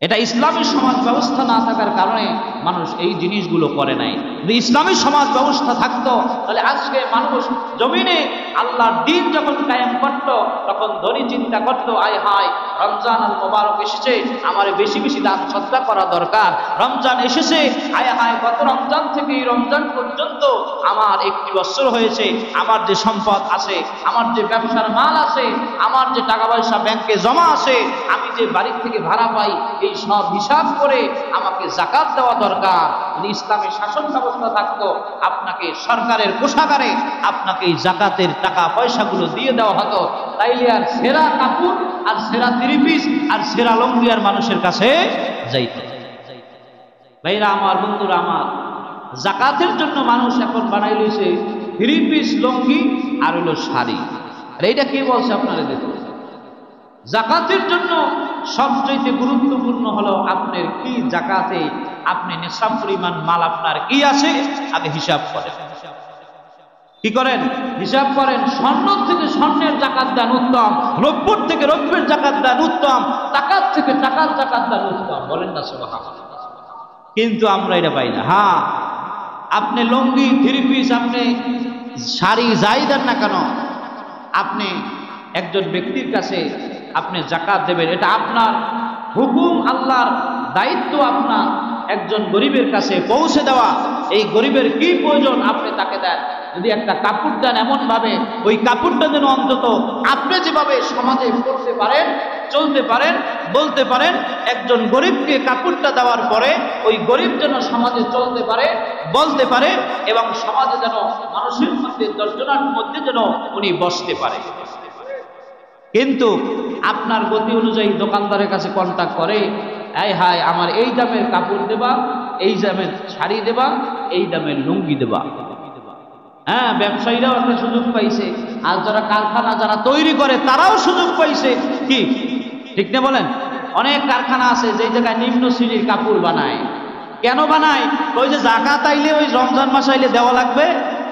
এটা ইসলামী সমাজ ব্যবস্থা না থাকার কারণে মানুষ এই জিনিসগুলো করে নাই। যদি ইসলামী সমাজ ব্যবস্থা থাকতো তাহলে আজকে মানুষ জমিনে আল্লাহর দ্বীন যখন কায়েম করত তখন ধনী চিন্তা করতো, আয় হায় রমজান আল মোবারক এসেছে, আমার বেশি বেশি দান সদকা করা দরকার। রমজান এসেছে, আয় হায় গত রমজান থেকে এই রমজান পর্যন্ত আমার 1 বছর হয়েছে, আমার যে সম্পদ আছে, আমার যে ব্যবসার মাল আছে, আমার যে টাকা পয়সা ব্যাংকে জমা আছে, আমি যে বাড়ি থেকে ভাড়া পাই, এই সব হিসাব করে আমাকে যাকাত দেওয়া দরকার। যদি ইসলামী শাসন ব্যবস্থা থাকতো আপনাকে সরকারের কোষাগারে আপনাকে এই যাকাতের টাকা পয়সাগুলো দিয়ে দেওয়া হতো, তাইলে আর সেরা কাপড় আর সেরা 3 পিস আর সেরা লুঙ্গি আর মানুষের কাছে যাইত। ভাইরা আমার, বন্ধুরা আমার, যাকাতের জন্য মানুষ এখন বানাই লইছে 3 পিস লুঙ্গি আর হলো শাড়ি। আর এইটা কি বলছে আপনারা দেখুন, যাকাতের জন্য সবচেয়ে গুরুত্বপূর্ণ হলো আপনার কি যাকাতে আপনি নিসাব পরিমাণ মাল আপনার কি আছে আগে হিসাব করেন। কি করেন? হিসাব করেন। স্বর্ণ থেকে স্বর্ণের যাকাত দেন উত্তম, রৌপ্যের থেকে রৌপ্যের যাকাত দেন উত্তম, টাকার থেকে টাকার যাকাত দেন উত্তম। বলেন না সুবহানাল্লাহ। কিন্তু আমরা এটা পাই না। হ্যাঁ, আপনি লুঙ্গি 3 পিস আপনি শাড়ি যাই দেন না কেন, আপনি একজন ব্যক্তির কাছে আপনি যাকাত দেবেন, এটা আপনার হুকুম, আল্লাহর দায়িত্ব আপনার একজন গরিবের কাছে পৌঁছে দেওয়া। এই গরিবের কি প্রয়োজন আপনি তাকে দেন। যদি একটা কাপড় দেন এমন ভাবে ওই কাপড়টা যেন অন্তত আপনি যেভাবে সমাজে করতে পারেন, চলতে পারেন, বলতে পারেন, একজন গরিবকে কাপড়টা দেওয়ার পরে ওই গরিব যেন সমাজে চলতে পারে, বলতে পারে এবং সমাজে যেন মানুষের মধ্যে 10 জনের মধ্যে যেন উনি বসতে পারে। কিন্তু আপনার গতি অনুযায়ী দোকানদারের কাছে কন্ট্যাক্ট করে, আয় হায় আমার এই দামের কাপড় দেবা, এই দামের শাড়ি দেবা, এই দামের লুঙ্গি দেবা। হ্যাঁ, ব্যবসায়ীরাও একটা সুযোগ পাইছে, আর যারা কারখানা যারা তৈরি করে তারাও সুযোগ পাইছে। কি ঠিক না বলেন? অনেক কারখানা আছে যে জায়গায় নিম্ন শ্রেণীর কাপড় বানায়। কেন বানায়? ওই যে যাকাত আইলে, ওই রমজান মাস আইলে দেওয়া লাগবে,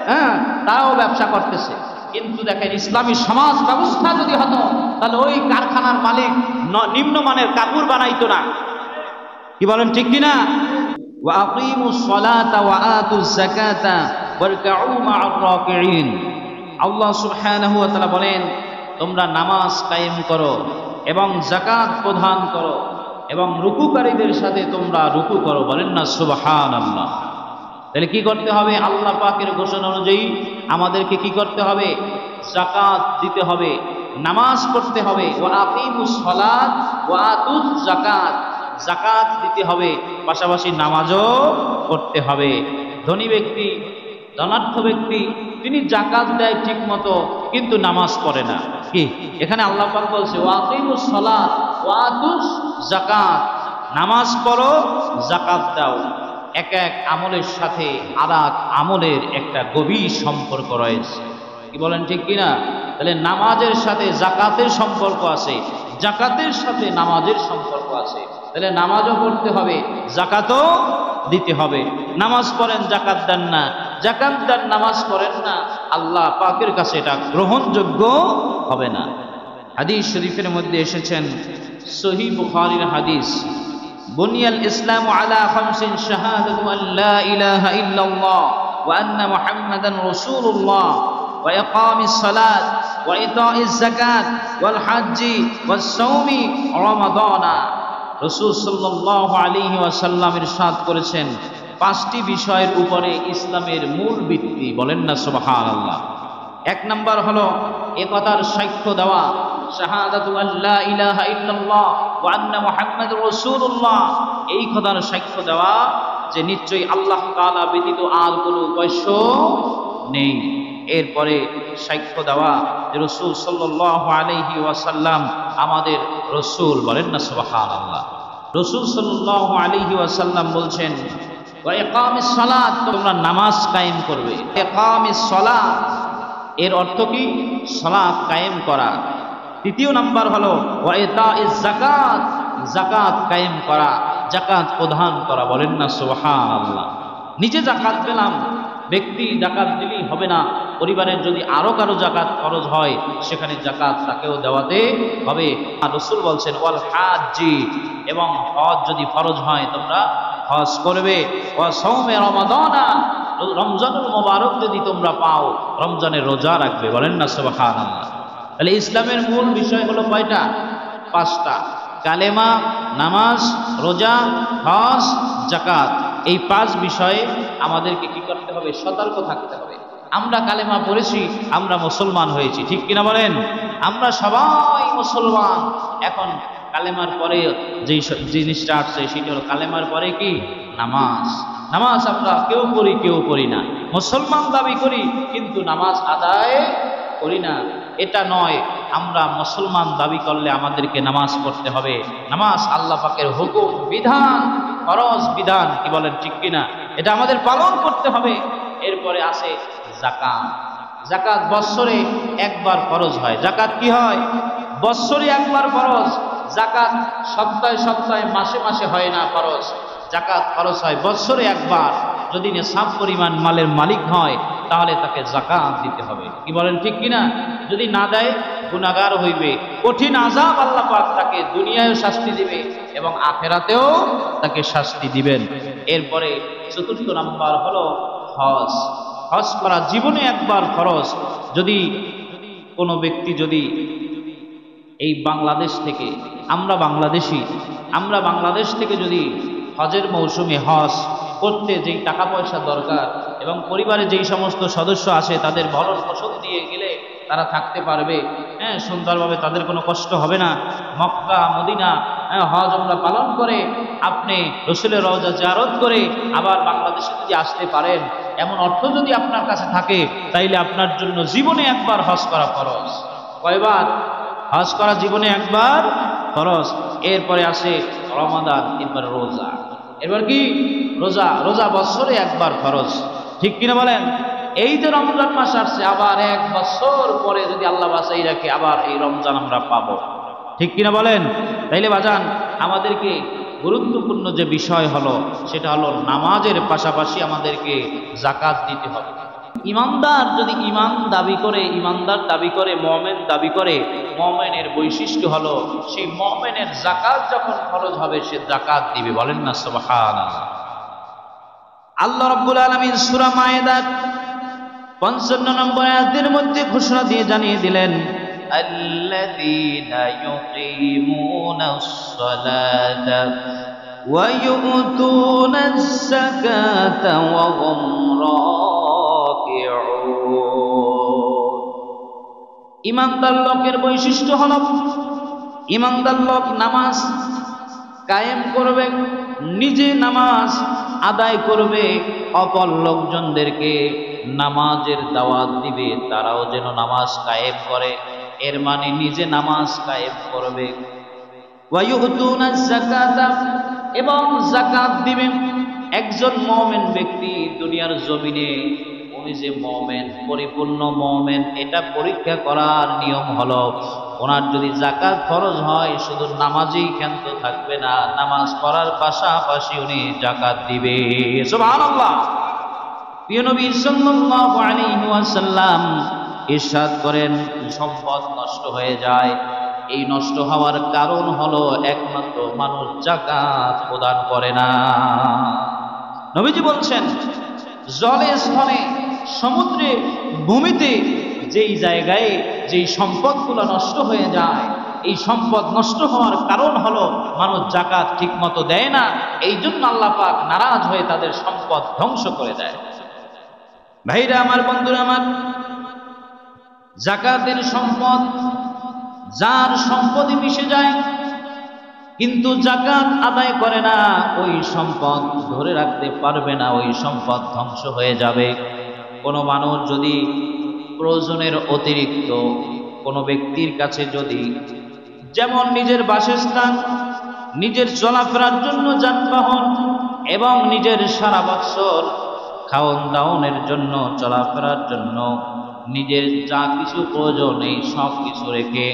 হ্যাঁ, তারাও ব্যবসা করতেছে। কিন্তু দেখেন, ইসলামী সমাজ ব্যবস্থা যদি হতো তাহলে ওই কারখানার মালিক নিম্নমানের কাপড় বানাইতো না। কি বলেন, ঠিক কিনা? ওয়া আকিমুস সালাতা ওয়া আতুজ যাকাতা ওয়ারকাউ মা'আর রাকিঈন। আল্লাহ সুবহানাহু ওয়া তাআলা বলেন, তোমরা নামাজ কায়েম করো এবং যাকাত প্রদান করো এবং রুকুকারীদের সাথে তোমরা রুকু করো। বলেন না সুবহানাল্লাহ। তাহলে কি করতে হবে? আল্লাহ পাকের ঘোষণা অনুযায়ী আমাদেরকে কি করতে হবে? যাকাত দিতে হবে, নামাজ পড়তে হবে। ওয়া আকিমুস সালাত ওয়া আতুজ যাকাত, যাকাত দিতে হবে, পাশাপাশি নামাজও পড়তে হবে। ধনী ব্যক্তি, ধনাঢ্য ব্যক্তি, তিনি যাকাত দেয় ঠিক মতো কিন্তু নামাজ পড়ে না। কি এখানে আল্লাহ পাক বলছে ওয়া আকিমুস সালাত ওয়া আতুজ যাকাত, নামাজ পড়ো, যাকাত দাও। এক এক আমলের সাথে আরেক আমলের একটা গভীর সম্পর্ক রয়েছে। কি বলেন, ঠিক কিনা? তাহলে নামাজের সাথে যাকাতের সম্পর্ক আছে, যাকাতের সাথে নামাজের সম্পর্ক আছে। তাহলে নামাজও পড়তে হবে, যাকাতও দিতে হবে। নামাজ পড়েন, যাকাত দেন না, যাকাত দেন, নামাজ পড়েন না, আল্লাহ পাকের কাছে এটা গ্রহণযোগ্য হবে না। হাদিস শরীফের মধ্যে এসেছেন, সহিহ বুখারীর হাদিস, বুনিয়াল ইসলামু আলা খামসিন শাহাদাতু আন লা ইলাহা ইল্লাল্লাহ ওয়া আন্না মুহাম্মাদান রাসূলুল্লাহ ওয়া ইকামিস সালাত ওয়া ইতাইজ যাকাত ওয়াল হজ্জি ওয়াস সাওমি রমাদানা। রাসূল সাল্লাল্লাহু আলাইহি ওয়াসাল্লাম ইরশাদ করেছেন, 5টি বিষয়ের উপরে ইসলামের মূল ভিত্তি। বলেন না সুবহানাল্লাহ। 1 নাম্বার হলো একতার সাক্ষ্য দেওয়া, শাহাদাতু আল্লা ইলাহা ইল্লাল্লাহ ওয়া আন্না মুহাম্মাদুর রাসূলুল্লাহ, এই কথার সাক্ষ্য দেওয়া যে নিশ্চয়ই আল্লাহ তাআলা ব্যতীত আর কোনো উপাস্য নেই। এরপরে সাক্ষ্য দেওয়া যে রাসূল সাল্লাল্লাহু আলাইহি ওয়াসাল্লাম আমাদের রাসূল। বলেন না সুবহানাল্লাহ। রাসূল সাল্লাল্লাহু আলাইহি ওয়াসাল্লাম বলছেন, ওয়া ইকামিস সালাত, তোমরা নামাজ কায়েম করবে। ইকামিস সালাত এর অর্থ কি? সালাত কায়েম করা। 3 নাম্বার হলো ওয়া ইতাইজ যাকাত, যাকাত কায়েম করা, যাকাত প্রদান করা। বলেন না সুবহানাল্লাহ। নিজে যাকাত পেলাম, ব্যক্তি যাকাত দিলেই হবে না, পরিবারের যদি আরো কারো যাকাত খরচ হয় সেখানে যাকাত তাকেও দেওয়াতে হবে। আর রাসূল বলছেন ওয়াল হাজ্জি, এবং হজ যদি ফরজ হয় তোমরা হজ করবে। ওয়া সাওমে রমাদানা, রমজানুল মুবারক যদি তোমরা পাও রমজানের রোজা রাখবে। বলেন না সুবহানাল্লাহ। তাহলে ইসলামের মূল বিষয় হলো কয়টা? 5টা। কালেমা, নামাজ, রোজা, হজ, যাকাত। এই 5 বিষয়ে আমাদেরকে কি করতে হবে? সতর্ক থাকতে হবে। আমরা কালেমা পড়েছি, আমরা মুসলমান হয়েছি, ঠিক কিনা বলেন? আমরা সবাই মুসলমান। এখন কালেমার পরে যেই জিনিসটা আসছে সেটা হলো কালেমার পরে কি? নামাজ। নামাজ আমরা কেউ পড়ি কেউ পড়ি না। মুসলমান দাবি করি কিন্তু নামাজ আদায় করি না। এটা নয়। আমরা মুসলমান দাবি করলে আমাদেরকে নামাজ পড়তে হবে। নামাজ আল্লাহ পাকের হুকুম, বিধান, ফরজ বিধান, কি বলেন ঠিক কিনা? এটা আমাদের পালন করতে হবে। এরপরে আসে যাকাত। যাকাত বৎসরে একবার ফরজ হয়। যাকাত কি হয়? বৎসরে একবার ফরজ। যাকাত সপ্তাহে সপ্তাহে মাসে মাসে হয় না ফরজ। যাকাত ফরজ হয় বৎসরে একবার। যদি নিসাব পরিমাণ মালের মালিক হয় তাহলে তাকে যাকাত দিতে হবে। কি বলেন ঠিক কিনা? যদি না দেয় গুনাহগার হইবে, কঠিন আযাব আল্লাহ পাক তাকে দুনিয়ায়ও শাস্তি দিবে এবং আখিরাতেও তাকে শাস্তি দিবেন। এরপরে 4 নাম্বার হলো হজ। হজ করা জীবনে একবার ফরজ। যদি কোনো ব্যক্তি যদি এই বাংলাদেশ থেকে, আমরা বাংলাদেশ থেকে যদি হজের মৌসুমে হজ করতে যেই টাকা পয়সা দরকার এবং পরিবারে যেই সমস্ত সদস্য আসে তাদের ভরণ পোষণ দিয়ে গেলে তারা থাকতে পারবে, সুন্দরভাবে, তাদের কোনো কষ্ট হবে না। মক্কা মদিনা হজ আমরা পালন করে আপনি রসুলের রওজা জিয়ারত করে আবার বাংলাদেশে যদি আসতে পারেন, এমন অর্থ যদি আপনার কাছে থাকে তাইলে আপনার জন্য জীবনে একবার হজ করা ফরজ। কয়বার? হজ করা জীবনে একবার ফরজ। এরপরে আসে রমাদান, এরপর রোজা। এবার কি? রোজা। রোজা বছরে একবার ফরজ, ঠিক কিনা বলেন? এই যে রমজান মাস আসছে, আবার 1 বছর পরে যদি আল্লাহ বাঁচাই রাখে আবার এই রমজান আমরা পাবো, ঠিক কিনা বলেন? তাইলে বাজান আমাদেরকে গুরুত্বপূর্ণ যে বিষয় হলো সেটা হলো নামাজের পাশাপাশি আমাদেরকে যাকাত দিতে হবে। ইমানদার যদি ইমানদার দাবি করে মুমিন দাবি করে, মুমিনের বৈশিষ্ট্য হলো সেই মুমিনের যাকাত যখন ফরজ হবে সে যাকাত দিবে। বলেন না সুবহানাল্লাহ। আল্লাহ রাব্বুল আলামিন সূরা মায়েদার 55 নম্বর আয়াতের মধ্যে ঘোষণা দিয়ে জানিয়ে দিলেন, আল্লাযীনা ইউকিমুনাস সালাতা ওয়া ইউতুনাস যাকাতা ওয়া হুম ইমানদার লোকের বৈশিষ্ট্য হল, ইমানদার লোক নামাজ কায়েম করবে, নিজে নামাজ আদায় করবে, অপর লোকজনদেরকে নামাজের দাওয়াত দিবে তারাও যেন নামাজ কায়েম করে। এর মানে নিজে নামাজ কায়েম করবে। ওয়া ইউতুনাজ যাকাতা, এবং যাকাত দিবে। একজন মুমিন ব্যক্তি দুনিয়ার জমিনে উনি যে মুমিন, পরিপূর্ণ মুমিন, এটা পরীক্ষা করার নিয়ম হলো ওনার যদি যাকাত ফরজ হয় শুধু নামাজেই ক্ষান্ত থাকবে না, নামাজ পড়ার পাশাপাশি উনি যাকাত দিবে। সুবহানাল্লাহ। প্রিয় নবী সাল্লাল্লাহু আলাইহি ওয়াসাল্লাম ইরশাদ করেন, সম্পদ নষ্ট হয়ে যায়, এই নষ্ট হওয়ার কারণ হলো একমাত্র মানুষ যাকাত প্রদান করে না। নবীজি বলছেন, জলে স্থলে সমুদ্রে ভূমিতে যেই জায়গায় যেই সম্পদগুলো নষ্ট হয়ে যায়, এই সম্পদ নষ্ট হওয়ার কারণ হলো মানুষ যাকাত ঠিক মতো দেয় না। এই জন্য আল্লাহ পাক নারাজ হয়ে তাদের সম্পদ ধ্বংস করে দেয়। ভাইরা আমার, বন্ধুরা আমার, যাকাতের সম্পদ যার সম্পদে মিশে যায় কিন্তু যাকাত আদায় করে না, ওই সম্পদ ধরে রাখতে পারবে না, ওই সম্পদ ধ্বংস হয়ে যাবে। কোনো মানুষ যদি প্রয়োজনের অতিরিক্ত কোনো ব্যক্তির কাছে যদি, যেমন নিজের বাসস্থান, নিজের চলাফেরার জন্য যানবাহন এবং নিজের সারা বৎসর খাওন দাওনের জন্য, চলাফেরার জন্য নিজের যা কিছু প্রয়োজন এই সব কিছু রেখে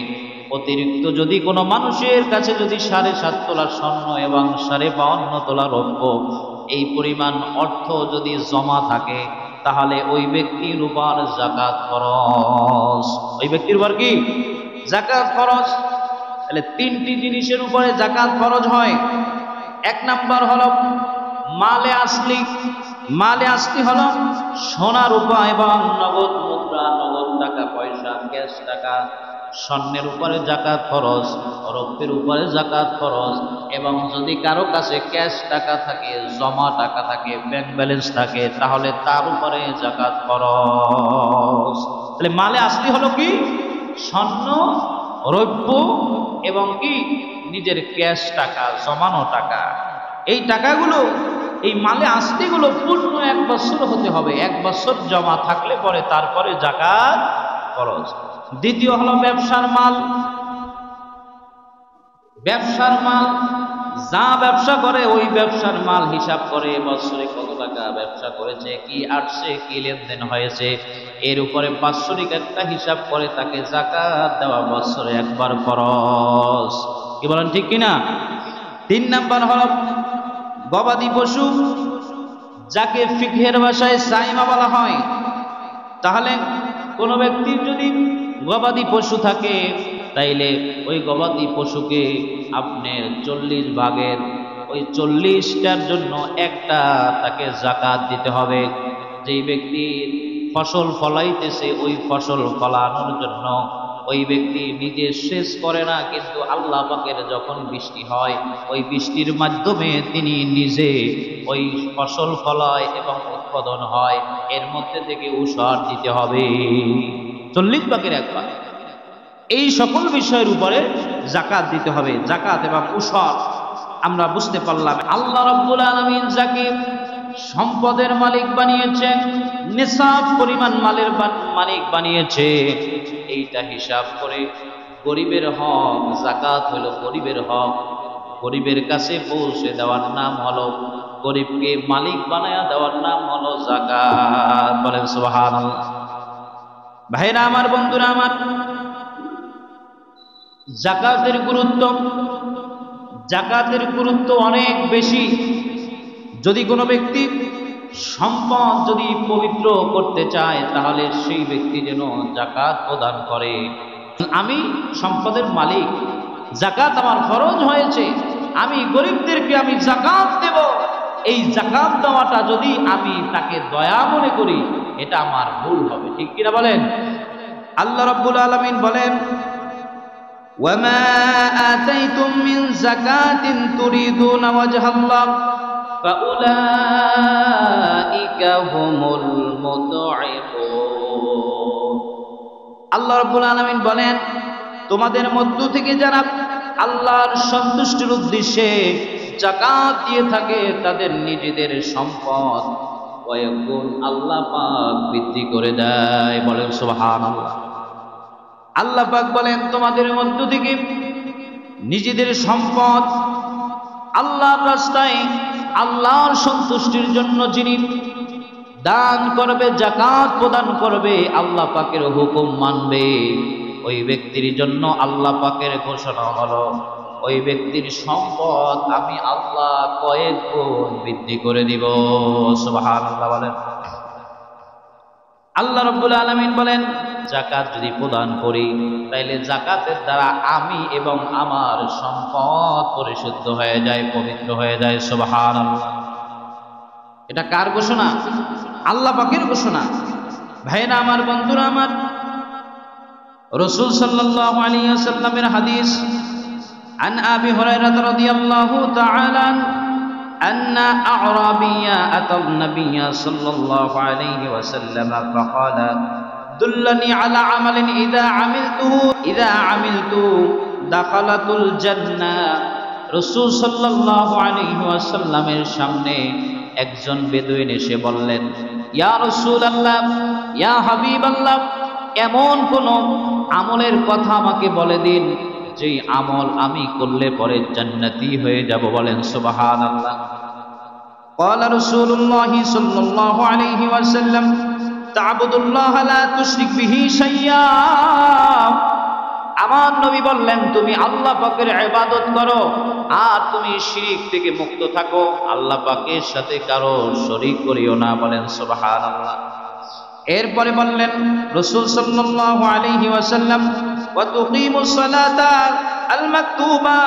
অতিরিক্ত যদি কোনো মানুষের কাছে যদি 7.5 তোলা স্বর্ণ এবং 52.5 তোলা রৌপ্য এই পরিমাণ অর্থ যদি জমা থাকে তাহলে ওই ব্যক্তির উপর যাকাত ফরজ। ওই ব্যক্তির উপর কি? যাকাত ফরজ। তাহলে তিনটি জিনিসের উপরে যাকাত ফরজ হয়। এক নাম্বার হলো মালে আসলি। মালে আসলি হলো সোনা রূপা এবং নগদ মুদ্রা, নগদ টাকা পয়সা, ক্যাশ টাকা। স্বর্ণের উপরে যাকাত ফরজ, রৌপ্যের উপরে যাকাত ফরজ। এবং যদি কারো কাছে ক্যাশ টাকা থাকে, জমা টাকা থাকে, ব্যাংক ব্যালেন্স থাকে, তাহলে তার উপরে যাকাত ফরজ। তাহলে মালে আসলি হলো কি? স্বর্ণ, রৌপ্য এবং কি নিজের ক্যাশ টাকা, জমানো টাকা। এই টাকাগুলো, এই মালে আসলিগুলো পূর্ণ 1 বছর হতে হবে। 1 বছর জমা থাকলে পরে তারপরে যাকাত ফরজ। দ্বিতীয় হলো ব্যবসার মাল। ব্যবসার মাল যা ব্যবসা করে ওই ব্যবসার মাল হিসাব করে বছরে কত টাকা ব্যবসা করেছে, কি আসছে, কি লেনদেন হয়েছে, এর উপরে বাৎসরিক একটা হিসাব করে তাকে যাকাত দেওয়া বছরে একবার ফরজ। কি বলেন, ঠিক কিনা? 3 নাম্বার হলো গবাদি পশু, যাকে ফিকহের ভাষায় সাইমা বলা হয়। তাহলে কোন ব্যক্তির যদি গবাদি পশু থাকে, তাইলে ওই গবাদি পশুকে আপনার 40 ভাগের ওই 40টার জন্য একটা তাকে যাকাত দিতে হবে। যেই ব্যক্তি ফসল ফলাইতেছে, ওই ফসল ফলানোর জন্য ওই ব্যক্তি নিজে সেচ করে না, কিন্তু আল্লাহ পাকের যখন বৃষ্টি হয় ওই বৃষ্টির মাধ্যমে তিনি নিজে ওই ফসল ফলায় এবং উৎপাদন হয়, এর মধ্যে থেকে উসার দিতে হবে 40 ভাগের 1 ভাগ। এই সকল বিষয়ের উপরে যাকাত দিতে হবে। যাকাত এবং উসর আমরা বুঝতে পারলাম। আল্লাহ রাব্বুল আলামিন যাকে সম্পদের মালিক বানিয়েছেন, নিসাব পরিমাণ মালের মালিক বানিয়েছে, এইটা হিসাব করে গরিবের হক, যাকাত হলো গরিবের হক, গরিবের কাছে পৌঁছে দেওয়ার নাম হলো, গরিবকে মালিক বানায়া দেওয়ার নাম হলো যাকাত। বলেন সুবহানাল্লাহ। ভাইরা আমার, বন্ধুরা আমার, যাকাতের গুরুত্ব অনেক বেশি। যদি কোনো ব্যক্তি সম্পদ যদি পবিত্র করতে চায়, তাহলে সেই ব্যক্তি যেন যাকাত প্রদান করে। আমি সম্পদের মালিক, যাকাত আমার ফরজ হয়েছে, আমি গরিবদেরকে আমি যাকাত দেব। এই যাকাত দেওয়াটা যদি আমি তাকে দয়া মনে করি, এটা আমার ভুল হবে। ঠিক কিনা বলেন? আল্লাহ রাব্বুল আলামিন বলেন, وما آتيتم من زكاة تريدون وجه الله فأولئك هم المضعفون। আল্লাহ রাব্বুল আলামিন বলেন, তোমাদের মধ্য থেকে যারা আল্লাহর সন্তুষ্টির উদ্দেশ্যে যাকাত দিয়ে থাকে, তাদের নিজেদের সম্পদ কয়েকগুণ আল্লাহ পাক বৃদ্ধি করে দেয়। বলেন সুবহানাল্লাহ। আল্লাহ পাক বলেন, তোমাদের মধ্য থেকে নিজেদের সম্পদ আল্লাহর রাস্তায়, আল্লাহর সন্তুষ্টির জন্য যিনি দান করবে, যাকাত প্রদান করবে, আল্লাহ পাকের হুকুম মানবে, ওই ব্যক্তির জন্য আল্লাহ পাকের ঘোষণা হলো, ওই ব্যক্তির সম্পদ আমি আল্লাহ কয়েক গুণ বৃদ্ধি করে দিব। সুবহানাল্লাহ বলেন। আল্লাহ রাব্বুল আলামিন বলেন, যাকাত যদি প্রদান করি, তাইলে যাকাতের দ্বারা আমি এবং আমার সম্পদ পরিশুদ্ধ হয়ে যায়, পবিত্র হয়ে যায়। সুবহানাল্লাহ। এটা কার ঘোষণা? আল্লাহ পাকের ঘোষণা। ভাইরা আমার, বন্ধুরা আমার, রাসূল সাল্লাল্লাহু আলাইহি ওয়াসাল্লামের হাদিস, আন আবি হুরায়রা রাদিয়াল্লাহু তাআলা أن أعرابيا أتى النبي صلى الله عليه وسلم فقال دلني على عمل إذا عملته دخلت الجنة। রাসূল সাল্লাল্লাহু আলাইহি ওয়াসাল্লামের সামনে একজন বেদুইন এসে বললেন, ইয়া রাসূলুল্লাহ, ইয়া হাবিবাল্লাহ, এমন কোন আমলের কথা আমাকে বলে দিন যেই আমল আমি করলে পরে জান্নাতি হয়ে যাব। বলেন সুবহানাল্লাহ। قال رسول الله صلى الله عليه وسلم تعبد الله لا تشرك به شيئا। আমার নবী বললেন, তুমি আল্লাহ পাকের ইবাদত করো আর তুমি শিরক থেকে মুক্ত থাকো, আল্লাহ পাকের সাথে কারো শরীক করিও না। বলেন সুবহানাল্লাহ। এরপরে বললেন রাসূল সাল্লাল্লাহু আলাইহি ওয়াসাল্লাম, ওয়া তুকিমুস সালাতা আল মাকতুবা,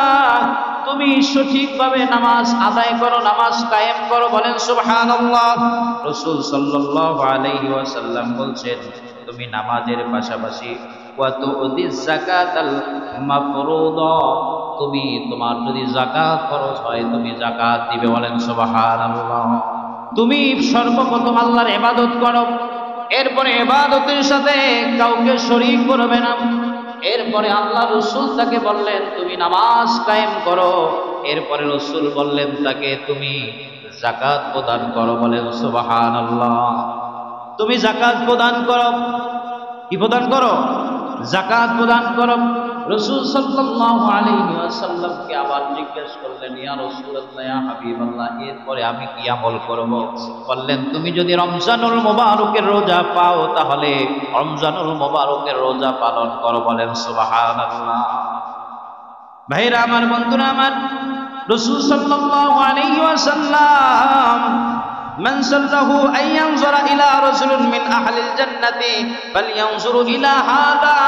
তুমি সঠিকভাবে নামাজ আদায় করো, নামাজ কায়েম করো, বলেন সুবহানাল্লাহ। রাসূল সাল্লাল্লাহু আলাইহি ওয়াসাল্লাম বলছেন, তুমি নামাজের পাশাপাশি ওয়া তু'দিস যাকাতাল মাফরুদা, তুমি তোমার যদি যাকাত খরচ হয় তুমি যাকাত দিবে, বলেন সুবহানাল্লাহ। তুমি সর্বপ্রথম আল্লাহর ইবাদত করো, এরপরে ইবাদতের সাথে কাউকে শরীক করবে না। এরপরে আল্লাহ রাসূল তাকে বললেন তুমি নামাজ কায়েম করো, এরপরে রাসূল বললেন তাকে তুমি যাকাত প্রদান করো, বলেন সুবহানাল্লাহ। তুমি যাকাত প্রদান করো, কি প্রদান করো? যাকাত প্রদান করো। রাসূল সাল্লাল্লাহু আলাইহি ওয়াসাল্লামকে আবার জিজ্ঞেস করলেন, ইয়া রাসূলুল্লাহ, ইয়া হাবিবাল্লাহ, এরপরে আমি কি আমল করব? বললেন তুমি যদি রমজানুল মুবারকের রোজা পাও তাহলে রমজানুল মুবারকের রোজা পালন করো, বলেন সুবহানাল্লাহ। ভাইরা আমার, বন্ধুরা আমার, রাসূল সাল্লাল্লাহু আলাইহি ওয়াসাল্লাম মান সাল্লাহু আন ইয়ানজুরা ইলা রাজুলিন মিন আহলিল জান্নাতি ফালইয়ানজুরু ইলা হাদা,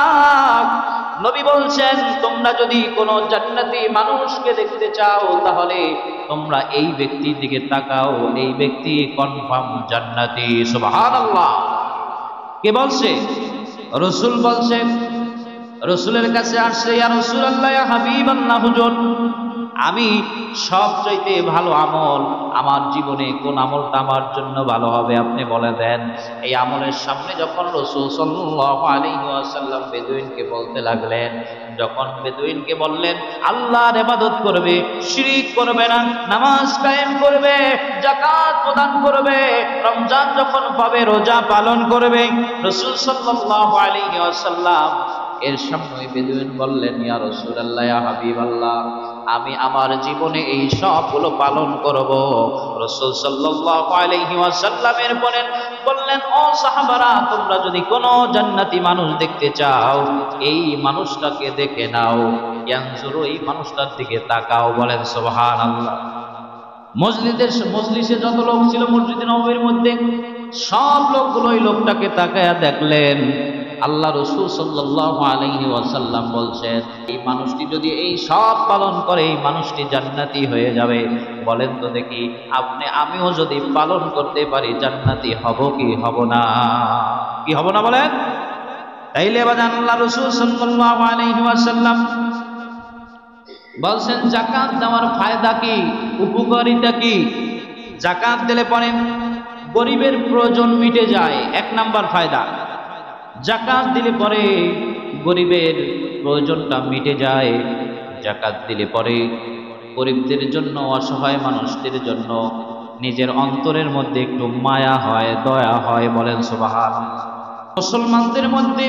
নবী বলছেন তোমরা যদি কোনো জান্নাতি মানুষকে দেখতে চাও তাহলে তোমরা এই ব্যক্তির দিকে তাকাও, এই ব্যক্তি কনফার্ম জান্নাতি। সুবহানাল্লাহ। কে বলছে? রাসূল বলছেন। রাসূলের কাছে আসছে, ইয়া রাসূলুল্লাহ, ইয়া হাবিবাল্লাহ, হুজুর আমি সবচাইতে ভালো আমল আমার জীবনে কোন আমলটা আমার জন্য ভালো হবে আপনি বলে দেন। এই আমলের সামনে যখন রাসূল সাল্লাল্লাহু আলাইহি ওয়াসাল্লাম বেদুইনকে বলতে লাগলেন, যখন বেদুইনকে বললেন আল্লাহর ইবাদত করবে, শিরক করবে না, নামাজ কায়েম করবে, যাকাত প্রদান করবে, রমজান যখন পাবে রোজা পালন করবে, রাসূল সাল্লাল্লাহু আলাইহি ওয়াসাল্লাম এর সামনে বেদুইন বললেন, ইয়া রাসূলুল্লাহ, ইয়া হাবিবাল্লাহ, আমি আমার জীবনে এই সবগুলো পালন করব। রাসূল সাল্লাল্লাহু আলাইহি ওয়াসাল্লামের বললেন, ও সাহাবারা, তোমরা যদি কোনো জান্নাতি মানুষ দেখতে চাও এই মানুষটাকে দেখে নাও, ইয়ানজুরু, এই মানুষটার দিকে তাকাও, বলেন সুবহানাল্লাহ। মজলিসে যত লোক ছিল মসজিদে নববীর মধ্যে সব লোকগুলো ওই লোকটাকে তাকায়া দেখলেন। আল্লাহ রাসূল সাল্লাল্লাহু আলাইহি ওয়াসাল্লাম বলছেন, এই মানুষটি যদি এই সব পালন করে এই মানুষটি জান্নাতি হয়ে যাবে। বলেন তো দেখি, আমিও যদি পালন করতে পারি জান্নাতি হব কি হব না? কি হব না বলেন? তাইলে এবার আল্লাহ রাসূল সাল্লাল্লাহু আলাইহি ওয়াসাল্লাম বলছেন যাকাত দেওয়ার ফায়দা কি, উপকারিতা কি? যাকাত দিলে পরে গরিবের প্রয়োজন মিটে যায়, এক নাম্বার ফায়দা। যাকাত দিলে পরে গরিবের প্রয়োজনটা মিটে যায়। যাকাত দিলে পরে গরিবদের জন্য, অসহায় মানুষদের জন্য নিজের অন্তরের মধ্যে একটু মায়া হয়, দয়া হয়, বলেন সুবহানাল্লাহ। মুসলমানদের মধ্যে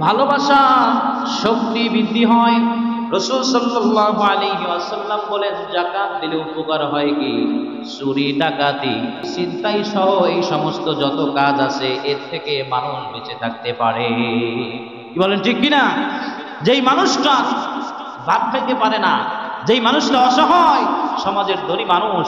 ভালোবাসা, শক্তি বৃদ্ধি হয়। রাসূল সাল্লাল্লাহু আলাইহি ওয়াসাল্লাম বলেন যাকাত দিলে উপকার হয় কি? চুরি, ডাকাতি, ছিনতাই সহ এই সমস্ত যত কাজ আছে এর থেকে মানুষ বেঁচে থাকতে পারে। কি বলেন, ঠিক কিনা? যেই মানুষটা ভাত খাইতে পারে না, যেই মানুষটা অসহায়, সমাজের ধনী মানুষ,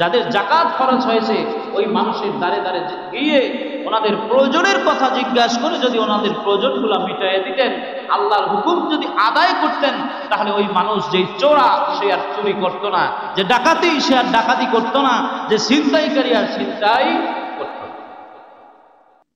যাদের যাকাত খরচ হয়েছে, ওই মানুষের দ্বারে দ্বারে গিয়ে ওনাদের প্রয়োজনের কথা জিজ্ঞাসা করে যদি ওনাদের প্রয়োজনগুলো মিটাইয়ে দিতেন, আল্লাহর হুকুম যদি আদায় করতেন, তাহলে ওই মানুষ যে চোরা সে আর চুরি করতো না, যে ডাকাতি সে আর ডাকাতি করতো না, যে ছিনতাইকারী আর ছিনতাই করতো না।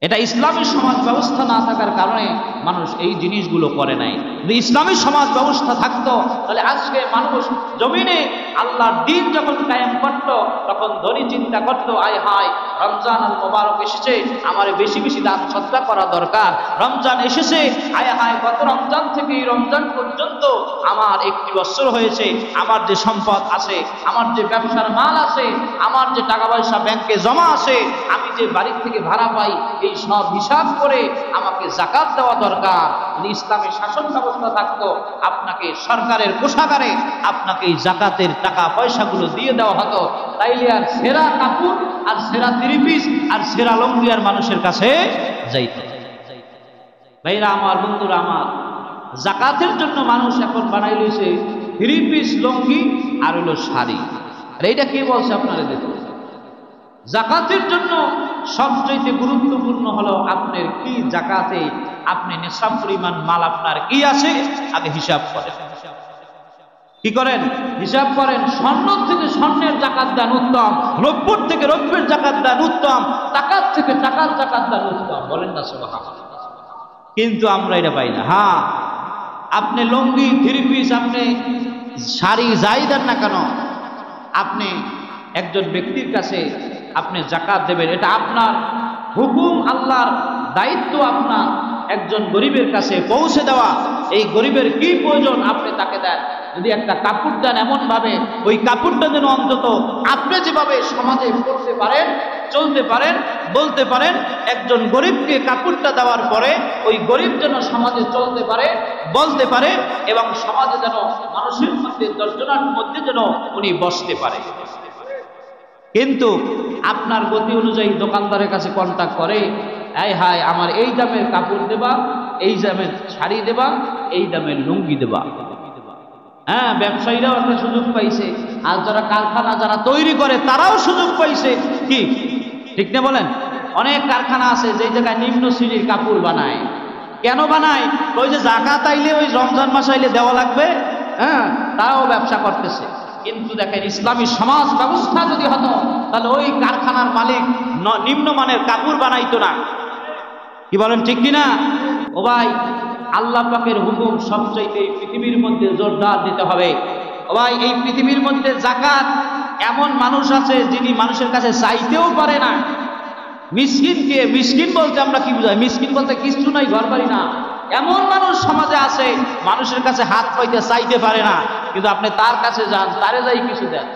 এটা ইসলামী সমাজ ব্যবস্থা না থাকার কারণে মানুষ এই জিনিসগুলো করে নাই। যদি ইসলামী সমাজ ব্যবস্থা থাকতো তাহলে আজকে মানুষ জমিনে আল্লাহর দ্বীন যখন কায়েম করত তখন ধনী চিন্তা করত, আয় হায় রমজান আল মোবারক এসেছে, আমার বেশি বেশি দান সদকা করা দরকার। রমজান এসেছে, আয় হায় গত রমজান থেকে এই রমজান পর্যন্ত আমার 1 বছর হয়েছে, আমার যে সম্পদ আছে, আমার যে ব্যবসার মাল আছে, আমার যে টাকা পয়সা ব্যাংকে জমা আছে, আমি যে বাড়ির থেকে ভাড়া পাই, এই সব হিসাব করে আমাকে যাকাত দেওয়া দরকার। যদি ইসলামের শাসন ব্যবস্থা থাকতো, আপনাকে সরকারের কোষাগারে আপনাকে এই যাকাতের টাকা পয়সাগুলো দিয়ে দেওয়া হতো, তাইলে আর সেরা কাপড় আর সেরা 3 পিস আর সেরা লুঙ্গি আর মানুষের কাছে যাইত। ভাইরা আমার, বন্ধুরা আমার, যাকাতের জন্য মানুষ এখন বানাই লইছে 3 পিস লুঙ্গি আর হলো শাড়ি। আর এইটা কি বলছে আপনারা দেখুন, যাকাতের জন্য সবচেয়ে গুরুত্বপূর্ণ হলো আপনার কি জাকাতে আপনি নিসাব পরিমাণ মাল আপনার কি আছে আগে হিসাব করেন। কি করেন? হিসাব করেন, স্বর্ণ থেকে স্বর্ণের জাকাত দেন উত্তম, রৌপ্য থেকে রৌপ্যের জাকাত দেন উত্তম, টাকার থেকে টাকার জাকাত দেন উত্তম। বলেন না সুবহানাল্লাহ। কিন্তু আমরা এটা পাই না। হ্যাঁ, আপনি লুঙ্গি, থ্রি পিস, আপনি শাড়ি যাই দেন না কেন, আপনি একজন ব্যক্তির কাছে আপনি জাকাত দেবেন, এটা আপনার হুকুম, আল্লাহর দায়িত্ব আপনার একজন গরিবের কাছে পৌঁছে দেওয়া। এই গরিবের কি প্রয়োজন আপনি তাকে দেন। যদি একটা কাপড় দেন এমন ভাবে ওই কাপড়টা যেন অন্তত আপনি যেভাবে সমাজে পড়তে পারেন, চলতে পারেন, বলতে পারেন, একজন গরিবকে কাপড়টা দেওয়ার পরে ওই গরিব যেন সমাজে চলতে পারে, বলতে পারে, এবং সমাজে যেন মানুষের মধ্যে 10 জনের মধ্যে যেন উনি বসতে পারে। কিন্তু আপনার গতি অনুযায়ী দোকানদারের কাছে কন্ট্যাক্ট করে, এই হায় আমার এই দামের কাপড় দেবা, এই দামের শাড়ি দেবা, এই দামের লুঙ্গি দেবা। হ্যাঁ, ব্যবসায়ীরাও একটা সুযোগ পাইছে, আর যারা কারখানা যারা তৈরি করে তারাও সুযোগ পাইছে। কি ঠিক না বলেন? অনেক কারখানা আছে যে জায়গায় নিম্ন শ্রেণীর কাপড় বানায়। কেন বানায়? ওই যে জাকাত আইলে, ওই রমজান মাস আইলে দেওয়া লাগবে, হ্যাঁ, তারাও ব্যবসা করতেছে। কিন্তু দেখেন, ইসলামী সমাজ ব্যবস্থা যদি হতো তাহলে ওই কারখানার মালিক নিম্নমানের কাপড় বানাইতো না। কি বলেন, ঠিক কিনা? ও ভাই, আল্লাহ পাকের হুকুম সবচাইতে পৃথিবীর মধ্যে জোরদার দিতে হবে। ও ভাই, এই পৃথিবীর মধ্যে জাকাত এমন মানুষ আছে যিনি মানুষের কাছে চাইতেও পারে না। মিসকিনকে, মিসকিন বলতে আমরা কি বুঝাই? মিসকিন বলতে কিছু নাই, ঘর বাড়ি না, এমন মানুষ সমাজে আছে মানুষের কাছে হাত পাইতে চাইতে পারে না, কিন্তু আপনি তার কাছে যান, তারে যাই কিছু দেন,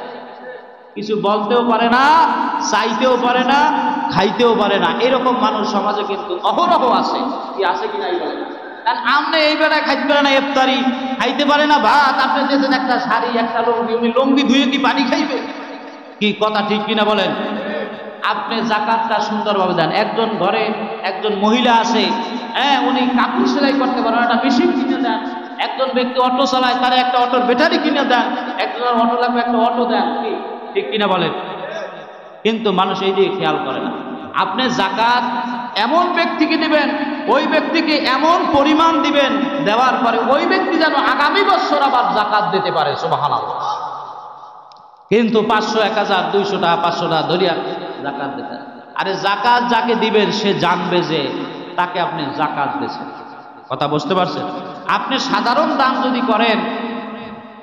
কিছু বলতেও পারে না, চাইতেও পারে না, খাইতেও পারে না। এরকম মানুষ সমাজে কিন্তু অহরহ আছে। কি আছে কি নাই বলেন? কারণ আপনি এই বেলায় খাইতে পারে না, ইফতারি খাইতে পারে না ভাত, আপনি দিয়েছেন একটা শাড়ি, একটা লুঙ্গি, উনি লুঙ্গি ধুয়ে কি পানি খাইবে? কি কথা ঠিক কিনা বলেন? আপনি জাকাতটা সুন্দরভাবে দেন। একজন ঘরে একজন মহিলা আছে, হ্যাঁ, উনি কাপড় সেলাই করতে পারেন, একটা মেশিন কিনে দেন। একজন ব্যক্তি অটো চালায়, তারা একটা অটোর ব্যাটারি কিনে দেন। একজনের অটো লাগবে, একটা অটো দেন। কি ঠিক কিনা বলেন? কিন্তু মানুষ এই দিকে খেয়াল করে না। আপনি জাকাত এমন ব্যক্তিকে দিবেন, ওই ব্যক্তিকে এমন পরিমাণ দিবেন, দেওয়ার পরে ওই ব্যক্তি যেন আগামী বছর আবার জাকাত দিতে পারে। সুবহানাল্লাহ। কিন্তু 500, 1000, 200 টাকা, 500 টাকা ধরিয়া জাকাত দিতে। আরে জাকাত যাকে দিবেন সে জানবে যে তাকে আপনি জাকাত দিয়েছেন। কথা বুঝতে পারছেন? আপনি সাধারণ দান যদি করেন,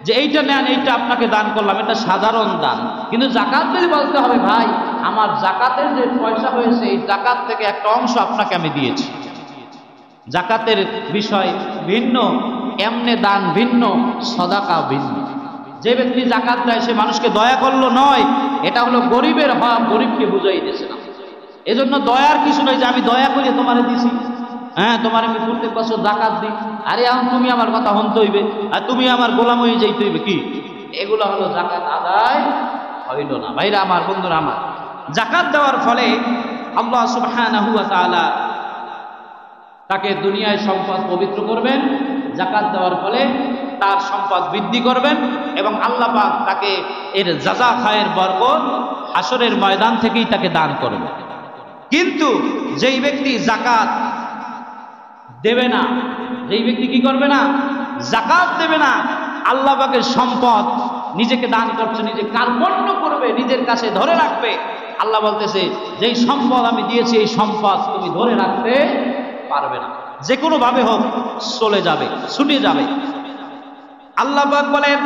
যে এইটা নেন, এইটা আপনাকে দান করলাম, এটা সাধারণ দান, কিন্তু জাকাত যদি বলতে হবে, ভাই আমার জাকাতের যে পয়সা হয়েছে এই জাকাত থেকে একটা অংশ আপনাকে আমি দিয়েছি। জাকাতের বিষয় ভিন্ন, এমনে দান ভিন্ন, সদাকা ভিন্ন। যে ব্যক্তি জাকাত দেয় সে মানুষকে দয়া করলো নয়, এটা হলো গরিবের ভাব, গরিবকে বুঝাই দিয়েছে না। এজন্য দয়ার কিছু নয় যে আমি দয়া করে তোমারে দিছি, হ্যাঁ, তোমার আমি প্রত্যেক বছর জাকাত দিই, আরে এখন তুমি আমার কথা শুনতে হইবে, আর তুমি আমার গোলাম হয়ে যাইতে হইবে। কি এগুলো হলো জাকাত আদায় হইল না। ভাইরা আমার, বন্ধুরা আমার, জাকাত দেওয়ার ফলে আল্লাহ সুবহানাহু ওয়া তাআলা তাকে দুনিয়ায় সম্পদ পবিত্র করবেন। জাকাত দেওয়ার ফলে তার সম্পদ বৃদ্ধি করবেন এবং আল্লাহ পাক তাকে এর জাযা খায়ের বরকত হাসরের ময়দান থেকেই তাকে দান করবেন। কিন্তু যেই ব্যক্তি জাকাত দেবে না, যেই ব্যক্তি কি করবে না, জাকাত দেবে না, আল্লাহ পাকের সম্পদ নিজেকে দান করছে, নিজে কার্পণ্য করবে, নিজের কাছে ধরে রাখবে। আল্লাহ বলতেছে, যেই সম্পদ আমি দিয়েছি এই সম্পদ তুমি ধরে রাখতে পারবে না, যে কোনো ভাবে হোক চলে যাবে, ছুটে যাবে। আল্লাহ পাক বলেন,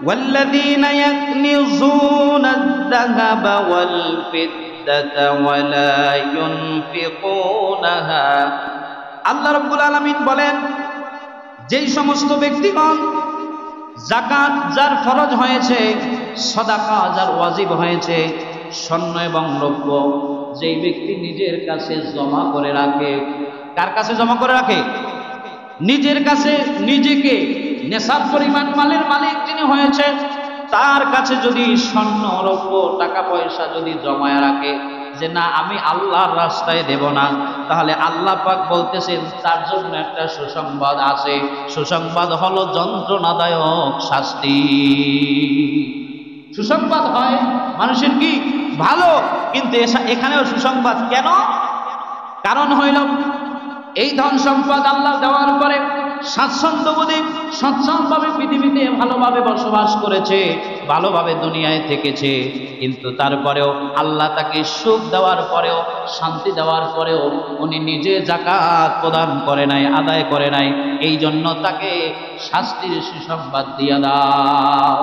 ওয়াল্লাযীনা ইয়াকনিজুনা আয-যাহাবা ওয়াল ফিদ্দাতা ওয়া লা ইউনফিকুনাহা। আল্লাহ রাব্বুল আলামিন বলেন, যেই সমস্ত ব্যক্তিগণ যাকাত যার ফরজ হয়েছে, সাদাকা যার ওয়াজিব হয়েছে, স্বর্ণ এবং রৌপ্য যেই ব্যক্তি নিজের কাছে জমা করে রাখে, কার কাছে জমা করে রাখে? নিজের কাছে, নিজেকে নেশাব পরিমাণ মালের মালিক যিনি হয়েছে তার কাছে যদি স্বর্ণ রৌপ্য টাকা পয়সা যদি জমায় রাখে, যে না আমি আল্লাহর রাস্তায় দেব না, তাহলে আল্লাহ পাক বলতেছেন তার জন্য একটা সুসংবাদ আছে। সুসংবাদ হলো যন্ত্রণাদায়ক শাস্তি। সুসংবাদ হয় মানুষের কি ভালো, কিন্তু এখানেও সুসংবাদ কেন? কারণ হইল এই ধন সম্পদ আল্লাহ দেওয়ার পরে স্বাচ্ছন্দ্যবোধে সচ্ছলভাবে পৃথিবীতে ভালোভাবে বসবাস করেছে, ভালোভাবে দুনিয়ায় থেকেছে, কিন্তু তারপরেও আল্লাহ তাকে সুখ দেওয়ার পরেও, শান্তি দেওয়ার পরেও উনি নিজে যাকাত প্রদান করে নাই, আদায় করে নাই। এই জন্য তাকে শাস্তির সুসংবাদ দিয়া দাও।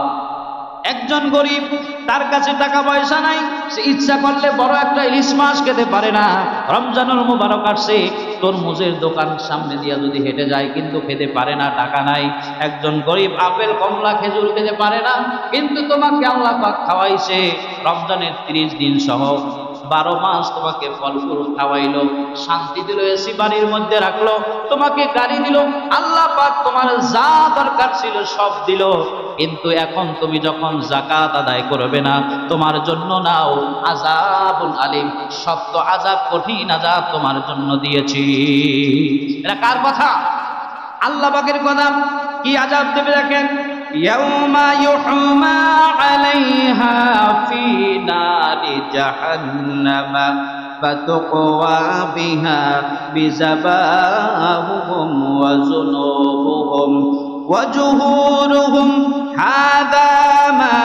একজন গরিব, তার কাছে টাকা পয়সা নাই, সে ইচ্ছা করলে বড় একটা ইলিশ মাছ খেতে পারে না। রমজানুল মুবারক আসছে, তরমুজের দোকান সামনে দিয়া যদি হেঁটে যায় কিন্তু খেতে পারে না, টাকা নাই। একজন গরিব আপেল কমলা খেজুর খেতে পারে না, কিন্তু তোমাকে আল্লাহ পাক খাওয়াইছে রমজানের 30 দিন সহ 12 মাস তোমাকে ফল ফ্রুট খাওয়াইলো, শান্তি দিল, এসি বাড়ির মধ্যে রাখলো, তোমাকে গাড়ি দিল, আল্লাহ পাক তোমার যা দরকার ছিল সব দিল। কিন্তু এখন তুমি যখন যাকাত আদায় করবে না, তোমার জন্য নাও আযাবুল আলিম, শক্ত আযাব, কঠিন আযাব তোমার জন্য দিয়েছি। এটা কার কথা? আল্লাহ পাকের কথা। কি আযাব দেবে দেখেন, ইয়াউমা ইউহমা আলাইহা ফি নারি জাহান্নামা ফাতুকওয়া বিহা বিজাবাহুম ওয়া যুনুবুহুম ওয়া জুহুরুহুম হাযা মা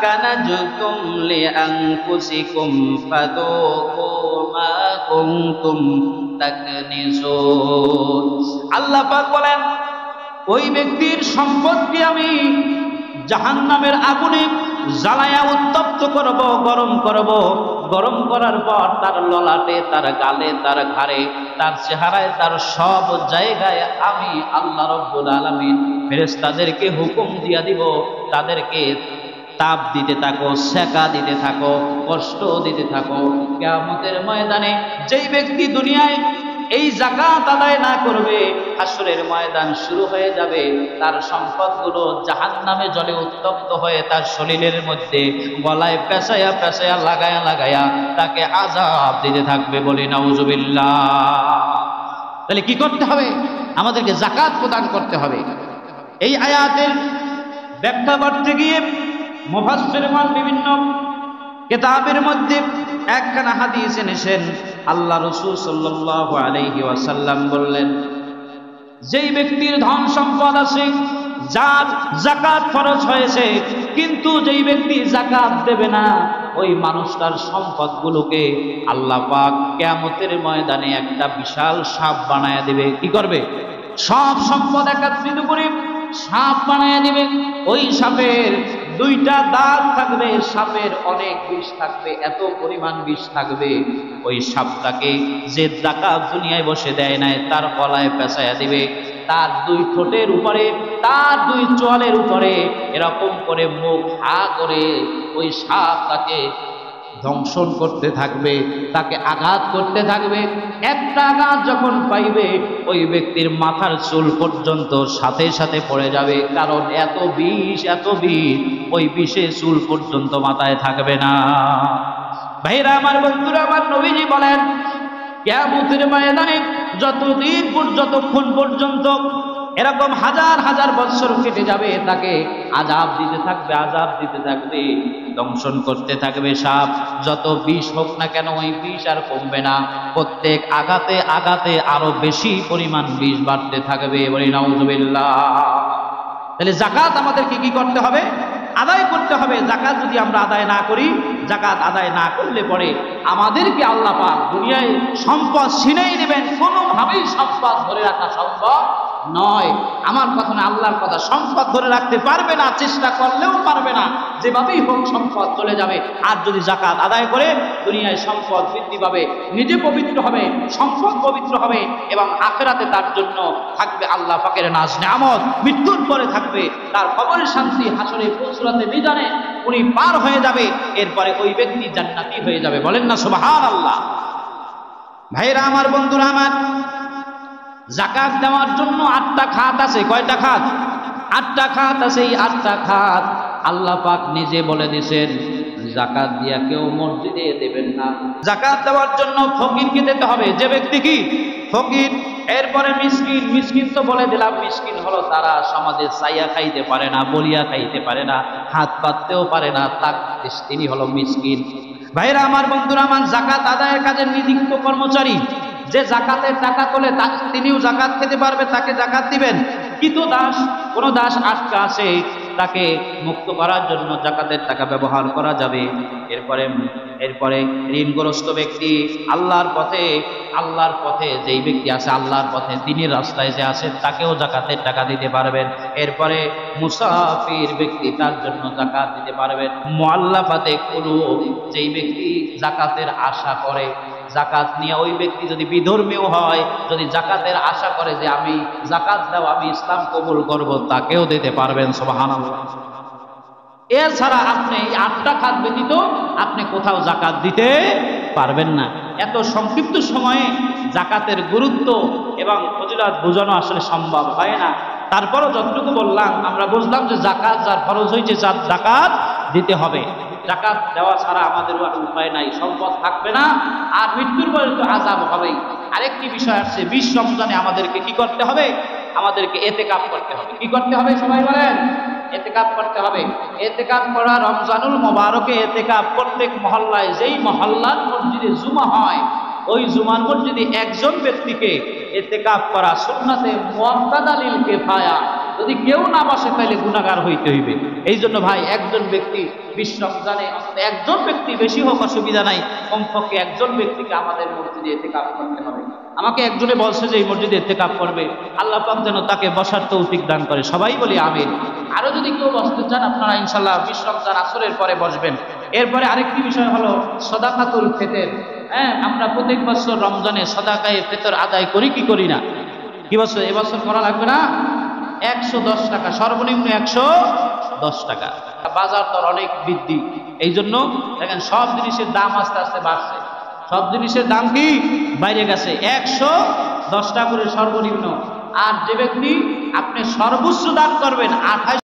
কানাজতুম লিআনফুসিকুম ফাযুকু মা কুনতুম তাকনিজুন। আল্লাহ পাক বলেন, ওই ব্যক্তির সম্পদকে আমি জাহান্নামের আগুনে জ্বালায়া উত্তপ্ত করব, গরম করব। গরম করার পর তার ললাটে, তার গালে, তার ঘাড়ে, তার চেহারায়, তার সব জায়গায় আমি আল্লাহ রব্বুল আলামিন ফেরেশতাদেরকে হুকুম দিয়া দিব, তাদেরকে তাপ দিতে থাকো, সেকা দিতে থাকো, কষ্ট দিতে থাকো। কিয়ামতের ময়দানে যেই ব্যক্তি দুনিয়ায় এই যাকাত আদায় না করবে, হাসরের ময়দান শুরু হয়ে যাবে, তার সম্পদগুলো জাহান্নামে জ্বলে উত্তপ্ত হয়ে তার শরীরের মধ্যে গলায় পেঁচায়া পেঁচায়া লাগায়া লাগায়া তাকে আযাব দিতে থাকবে। বলি নাউজুবিল্লাহ। তাহলে কি করতে হবে? আমাদেরকে যাকাত প্রদান করতে হবে। এই আয়াতের ব্যাখ্যা করতে গিয়ে মুফাসসিরগণ বিভিন্ন কিতাবের মধ্যে একখানা হাদিস এনেছেন। আল্লাহ রাসূল সাল্লাল্লাহু আলাইহি ওয়াসাল্লাম বললেন, যেই ব্যক্তির ধন সম্পদ আছে, যার যাকাত ফরজ হয়েছে, কিন্তু যেই ব্যক্তি যাকাত দেবে না, ওই মানুষটার সম্পদগুলোকে আল্লাহ পাক কিয়ামতের ময়দানে একটা বিশাল সাপ বানায়া দিবে। কি করবে? সব সম্পদ একত্রিত করে সাপ বানায়া দিবে। ওই সাপের 2টা দাঁত থাকবে, সাপের অনেক বিষ থাকবে, এত পরিমাণ বিষ থাকবে। ওই সাপটাকে যে যাকাত দুনিয়ায় বসে দেয় নাই, তার গলায় পেঁচায়া দিবে, তার 2 ঠোঁটের উপরে, তার 2 চোয়ালের উপরে এরকম করে মুখ হা করে ওই সাপ তাকে দংশন করতে থাকবে, তাকে আঘাত করতে থাকবে। একটা আঘাত যখন পাইবে, ওই ব্যক্তির মাথার চুল পর্যন্ত সাথে সাথে পড়ে যাবে, কারণ এত বিষ, এত বিষ, ওই বিষে চুল পর্যন্ত মাথায় থাকবে না। ভাইরা আমার, বন্ধুরা আমার, নবীজি বলেন, কিয়ামতের ময়দানে যতক্ষণ পর্যন্ত এরকম হাজার হাজার বছর কেটে যাবে, তাকে আযাব দিতে থাকবে, আযাব দিতে থাকবে, দংশন করতে থাকবে সাপ। যত বিষ হোক না কেন, ওই বিষ আর কমবে না, প্রত্যেক আঘাতে আঘাতে আরো বেশি পরিমাণ বিষ বাড়তে থাকবে। বলি নাউজুবিল্লাহ। তাহলে যাকাত আমাদেরকে কি করতে হবে? আদায় করতে হবে। যাকাত যদি আমরা আদায় না করি, যাকাত আদায় না করলে পরে আমাদেরকে আল্লাহ পাক দুনিয়ায় সম্পদ ছিনিয়ে নেবেন। কোনোভাবেই সম্পদ ধরে রাখা সম্ভব নয়। আমার কথা না, আল্লাহর কথা। সম্পদ ধরে রাখতে পারবে না, চেষ্টা করলেও পারবে না, যেভাবেই হোক সম্পদ চলে যাবে। আর যদি যাকাত আদায় করে দুনিয়ায় সম্পদ বৃদ্ধি পাবে, নিজে পবিত্র হবে, সম্পদ পবিত্র হবে, এবং আখিরাতে তার জন্য থাকবে আল্লাহ পাকের নাজ নেয়ামত। মৃত্যুর পরে থাকবে তার কবরের শান্তি, হাসরে পুরসুরাতে মিজানে উনি পার হয়ে যাবে, এরপরে ওই ব্যক্তি জান্নাতি হয়ে যাবে। বলেন না সুবহানাল্লাহ। ভাইরা আমার, বন্ধুরা আমার, যাকাত দেওয়ার জন্য 8টা খাত আছে। কয়টা খাত? 8টা খাত আছে। এই 8টা খাত আল্লাহ পাক নিজে বলে দিয়েছেন, যাকাত দিয়া কেউ মসজিদে দেবেন না। যাকাত দেওয়ার জন্য ফকিরকে দিতে হবে। যে ব্যক্তি কি ফকির, এরপরে মিসকিন। মিসকিন তো বলে দিলাম, মিসকিন হলো তারা সমাজে চাইয়া খাইতে পারে না, বলিয়া খাইতে পারে না, হাত পাততেও পারে না, তিনি হলো মিসকিন। ভাইরা আমার, বন্ধুরা আমার, যাকাত আদায়ের কাজে নিযুক্ত কর্মচারী যে জাকাতের টাকা তোলে তিনিও জাকাত খেতে পারবে, তাকে জাকাত দিবেন। কিন্তু কোনো দাস আটকা আছে, তাকে মুক্ত করার জন্য জাকাতের টাকা ব্যবহার করা যাবে। এরপরে ঋণগ্রস্ত ব্যক্তি আল্লাহর পথে যেই ব্যক্তি আছে আল্লাহর পথে দ্বীনের রাস্তায় যে আছে তাকেও জাকাতের টাকা দিতে পারবেন। এরপরে মুসাফির ব্যক্তি, তার জন্য জাকাত দিতে পারবেন। মুআল্লাফাতে কুলুব, যেই ব্যক্তি জাকাতের আশা করে, জাকাত নিয়ে ওই ব্যক্তি যদি বিধর্মীয় হয়, যদি জাকাতের আশা করে যে আমি জাকাত দাও, আমি ইসলাম কবুল করব, তাকেও দিতে পারবেন। সুবহানাল্লাহ। এছাড়া আপনি এই 8টা খাত ব্যতীত আপনি কোথাও জাকাত দিতে পারবেন না। এত সংক্ষিপ্ত সময়ে জাকাতের গুরুত্ব এবং ফজিলত বোঝানো আসলে সম্ভব হয় না। তারপরও যতটুকু বললাম, আমরা বুঝলাম যে জাকাত যার ফরজ হয়েছে, যার জাকাত দিতে হবে। জাকাত দেওয়া ছাড়া আমাদের আর উপায় নাই, সম্পদ থাকবে না, আর মৃত্যুর পরে তো আযাব হবেই। আরেকটি বিষয় আসছে, 20 রমজানে আমাদেরকে কি করতে হবে? আমাদেরকে ইতিকাফ করতে হবে। কি করতে হবে সবাই বলেন? ইতিকাফ করতে হবে। ইতিকাফ করা রমজানুল মুবারকে ইতিকাফ প্রত্যেক মহল্লায়, যেই মহল্লার মসজিদে জুমা হয়, ওই জুমার মসজিদে একজন ব্যক্তিকে ইতিকাফ করা সুন্নাতে মুআক্কাদা লিল কিফায়া। যদি কেউ না বসে তাহলে গুনাহগার হইতে হইবে। এই জন্য ভাই, একজন ব্যক্তি 20 রমজানে, একজন ব্যক্তি, বেশি হোক অসুবিধা নাই, কমপক্ষে একজন ব্যক্তিকে আমাদের মসজিদে ইতিকাফ করতে হবে। আমাকে একজনে বলছে যে এই মসজিদে ইতিকাফ করবে, আল্লাহ পাক যেন তাকে বসার তৌফিক দান করে। সবাই বলি আমিন। আরো যদি কেউ বসতে চান, আপনারা ইনশাআল্লাহ 20 রমজান আসরের পরে বসবেন। এরপরে আরেকটি বিষয় হলো সাদাকাতুল ফিতর। আমরা প্রত্যেক বছর রমজানে সাদাকায়ে ফিতর আদায় করি কি করি না? কি বছর এবছর করা লাগবে না? 110 টাকা, সর্বনিম্ন 110 টাকা। বাজার দর অনেক বৃদ্ধি, এই জন্য দেখেন সব জিনিসের দাম আস্তে আস্তে বাড়ছে। সব জিনিসের দাম কি বাইরে গেছে, 110 টাকা করে সর্বনিম্ন। আর যে ব্যক্তি আপনি সর্বোচ্চ দান করবেন 28